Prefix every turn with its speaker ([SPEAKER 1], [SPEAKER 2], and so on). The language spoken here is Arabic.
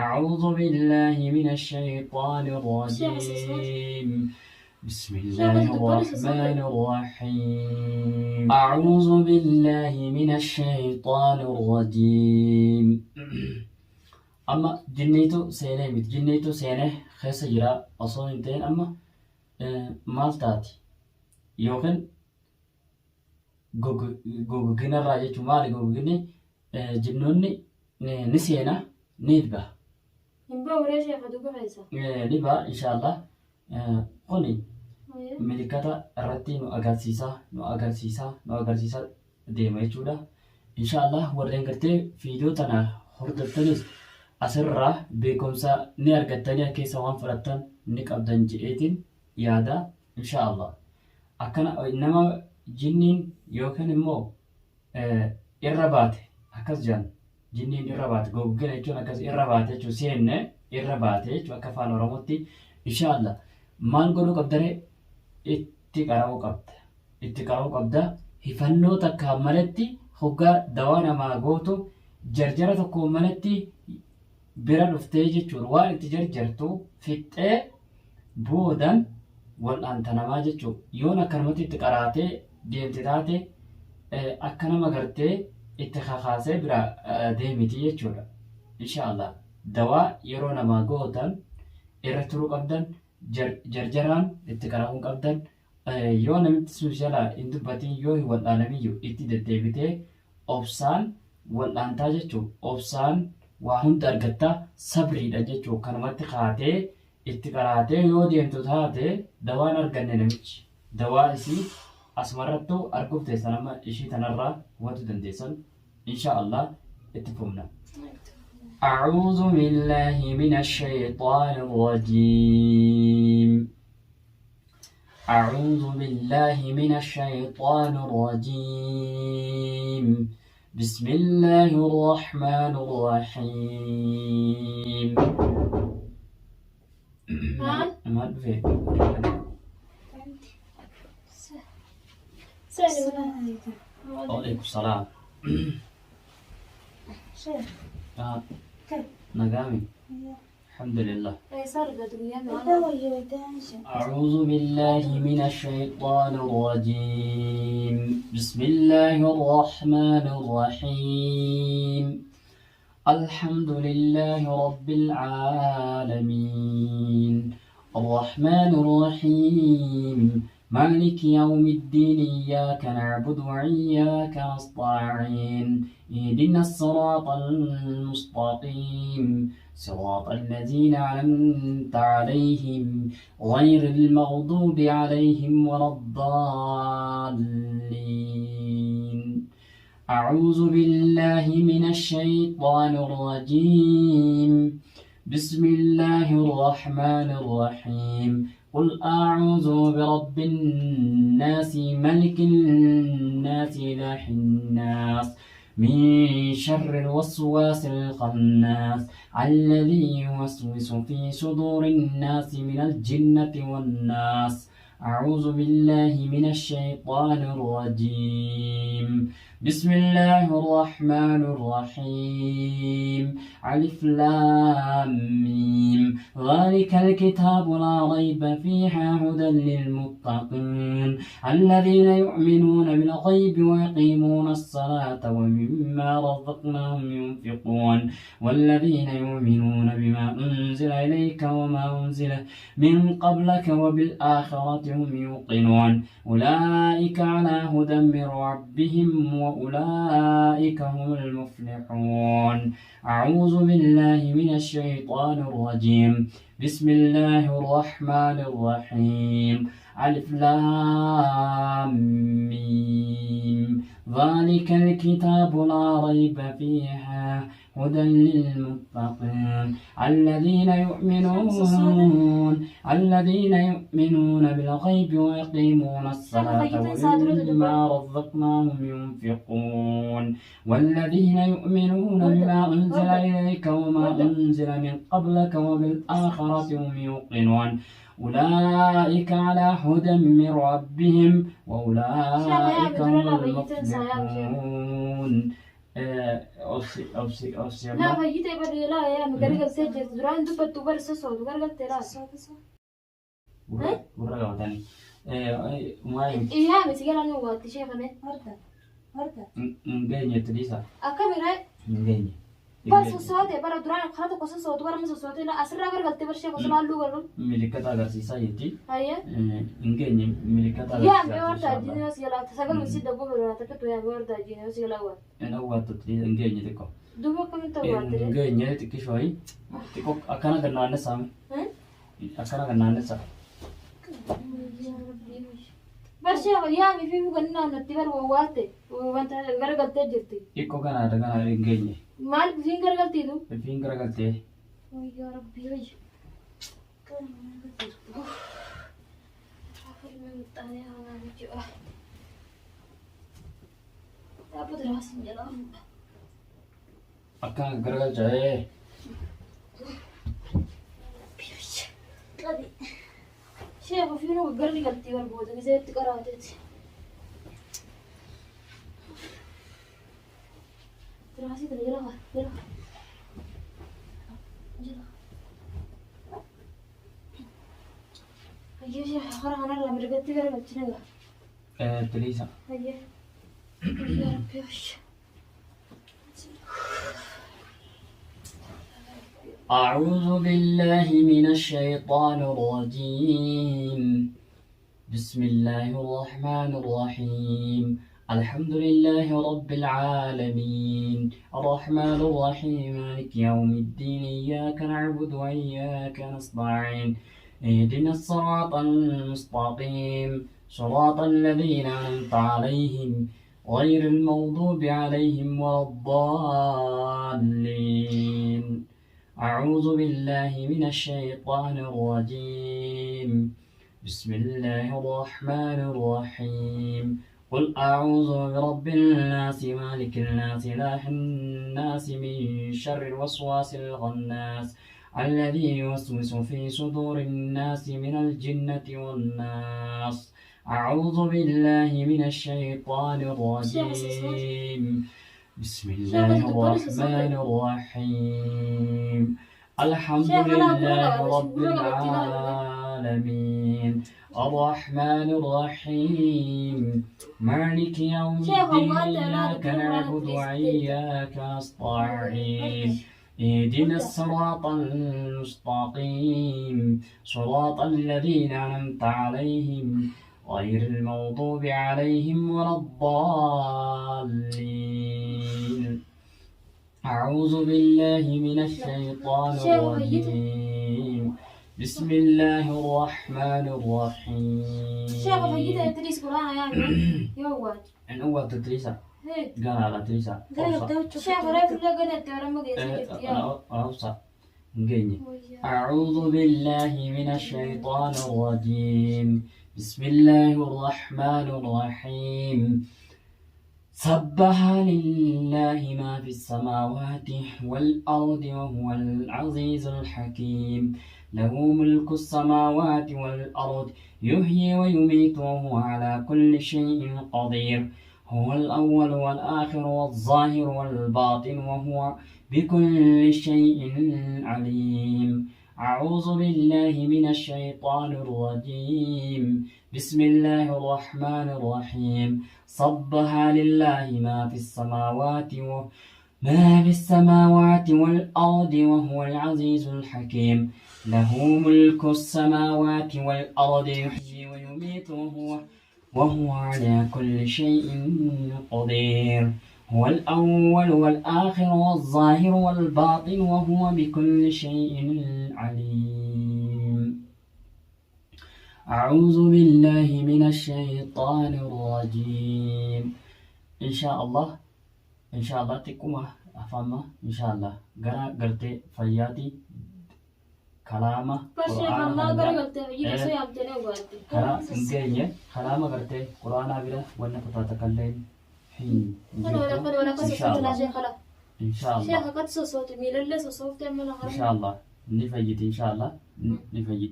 [SPEAKER 1] أعوذ بالله من الشيطان الرجيم بسم الله الرحمن الرحيم أعوذ بالله من الشيطان الرجيم أما جنيتو سينه مت جنيتو سينه خيس جرا أصلا انتين أما مالتاتي يوكن جوجنا راجع تمار جوجني جنوني نسينا نيتبه
[SPEAKER 2] ينبا ولا شيء خدوك عيسى
[SPEAKER 1] نبا إن شاء الله قولي ملكتا الرتي نو أغرسيسا ديما يجودا إن شاء الله ورين كرتي فيديو تنا هردتنس أسرّا بكمسا نيرغتني كيسا وان فرطن نك أبدان جئتين يادا إن شاء الله أكنا إنما جنين يوكن مو إربات أكس جان جنين إربات جوجل يجون أكس إربات يجو سين إربات يجو أكفان ورموتي إن شاء الله مان قولو قبدري اتقارو قبدا هفنو تكا ملتي خوغا دوانا ما قوتو جرجرة تكو ملتي bira dhuftee jechuun waan itti jarjartu fixxee boodan wal'aanta namaa jechuun yoon akkanumatti itti qaraatee deemte taate akka nama gartee itti kakaasee bira deemiti jechuudha. Inshaallah dawaa yeroo namaa gootan irra turuu qabdan jarjaraan itti qaraa'uu qabdan yoo namitti sun jalaa hin dubbatin yoo hin wal'aanamiyyuu itti deddeebitee obsaan wal'aantaa jechuun obsaan waa hunda argatta sabriidha jechuun kanumatti kaatee itti qaraatee yoo deemtu taate dawaan arganne namichi dawaa isii asumarrattuu arguuf teessan amma ishii tanarraa hubatu dandeessan inshaallah itti fufna. أعوذ بالله من الشيطان الرجيم أعوذ بالله من الشيطان الرجيم بسم الله الرحمن الرحيم ما بفيك عليكم السلام نقامي الحمد لله أعوذ بالله من الشيطان الرجيم بسم الله الرحمن الرحيم الحمد لله رب العالمين الرحمن الرحيم مالك يوم الدين إياك نعبد وإياك نستعين اهدنا الصراط المستقيم صراط الذين أنعمت عليهم غير المغضوب عليهم ولا الضالين أعوذ بالله من الشيطان الرجيم بسم الله الرحمن الرحيم قل أعوذ برب الناس ملك الناس إله الناس من شر الوسواس الخناس الذي يوسوس في صدور الناس من الجنة والناس أعوذ بالله من الشيطان الرجيم بسم الله الرحمن الرحيم ألف لام ميم ذلك الكتاب لا ريب فيه هدى للمتقين الذين يؤمنون بالغيب ويقيمون الصلاة ومما رزقناهم ينفقون والذين يؤمنون بما أنزل إليك وما أنزل من قبلك وبالآخرة هم يوقنون أولئك على هدى من ربهم وأولئك هم المفلحون أعوذ بالله من الشيطان الرجيم بسم الله الرحمن الرحيم ألف لام ميم ذلك الكتاب لا ريب فيه هدى للمتقين الذين يؤمنون بالغيب ويقيمون الصلاة ومما رزقناهم ينفقون والذين يؤمنون بما أنزل إليك وما أنزل من قبلك وبالآخرة هم يوقنون أولئك على هدى من ربهم وأولئك هم المفلحون أوفسي
[SPEAKER 2] لا فايت بدي لا يا مقرقل سجل دران دبت برس صوت قرقل تلا
[SPEAKER 1] برا قوتاني ما
[SPEAKER 2] إيه مس قال أنا وقت شيء خني هرتا
[SPEAKER 1] نجيني تريسا
[SPEAKER 2] أكمل
[SPEAKER 1] نجيني
[SPEAKER 2] بس صوت برا دران خلاص قصة صوت برا مس صوت لا أسرع قرقل تبرش قصة لا لو قرقل
[SPEAKER 1] ملكة أغرسيسا يتي
[SPEAKER 2] هيا
[SPEAKER 1] نجيني ملكة
[SPEAKER 2] يا
[SPEAKER 1] أغرسيسا
[SPEAKER 2] بيورتا جينيوس يلا تسأل مسيد دبوا برا تكتو يا بيورتا جينيوس يلا هو
[SPEAKER 1] أنا هو تطلي نجيني تكو
[SPEAKER 2] دبوا كم تقول ترى
[SPEAKER 1] نجيني تكي شوي تكو أكنا كنا نسام أكنا كنا نسام
[SPEAKER 2] برشا يا مي في كنا نتبر وواته وانت قرقل تجرتي
[SPEAKER 1] إيكو كنا نجيني
[SPEAKER 2] مال فين قرقل تيدو
[SPEAKER 1] فين قرقلتي
[SPEAKER 2] يا ربي وي
[SPEAKER 1] أكنا قرقل جاي
[SPEAKER 2] شيخ فينو قرقل تيور بود زي تقراتت راسي تريلا يلا أيوة شيخ خرا أنا لا مرقت قرقل تنقى
[SPEAKER 1] تريسا
[SPEAKER 2] أيوة يا ربي وش
[SPEAKER 1] أعوذ بالله من الشيطان الرجيم بسم الله الرحمن الرحيم الحمد لله رب العالمين الرحمن الرحيم مالك يوم الدين إياك نعبد وإياك نستعين اهدنا الصراط المستقيم صراط الذين أنعمت عليهم غير المغضوب عليهم ولا الضالين أعوذ بالله من الشيطان الرجيم بسم الله الرحمن الرحيم قل أعوذ برب الناس مالك الناس إله الناس من شر الوسواس الخناس الذي يوسوس في صدور الناس من الجنة والناس أعوذ بالله من الشيطان الرجيم بسم الله الرحمن الرحيم الحمد لله رب العالمين الرحمن الرحيم مالك يوم الدين إياك نعبد وإياك نستعين اهدنا الصراط المستقيم صراط الذين أنعمت عليهم غير المغضوب عليهم ولا الضالين أعوذ بالله من الشيطان الرجيم بسم الله الرحمن الرحيم
[SPEAKER 2] شيخ فايدة تدريس قرآن يعني يوات
[SPEAKER 1] أنا هو تدريسا
[SPEAKER 2] هي
[SPEAKER 1] قال على تدريسا
[SPEAKER 2] شيخ رأيك لا قلت يا رمى
[SPEAKER 1] أنا أوصى نجيني أعوذ بالله من الشيطان الرجيم بسم الله الرحمن الرحيم سبح لله ما في السماوات والأرض وهو العزيز الحكيم له ملك السماوات والأرض يحيي ويميت وهو على كل شيء قدير هو الأول والآخر والظاهر والباطن وهو بكل شيء عليم أعوذ بالله من الشيطان الرجيم بسم الله الرحمن الرحيم سبح لله ما في السماوات والأرض وهو العزيز الحكيم له ملك السماوات والأرض يحيي ويميت وهو على كل شيء قدير هو الأول والآخر والظاهر والباطن وهو بكل شيء عليم أعوذ بالله من الشيطان الرجيم إن شاء الله تكما أفهمها إن شاء الله قرتي فياتي كلامه
[SPEAKER 2] بس يا الله قرقلت يجي يابتني وقالت
[SPEAKER 1] كلامه قرتي قرآن أبدا وأنا كتاتكلم حين إن شاء الله
[SPEAKER 2] شيخ قد صوت ميل الله صوت تعمل
[SPEAKER 1] إن شاء الله نفيد إن شاء الله نفيد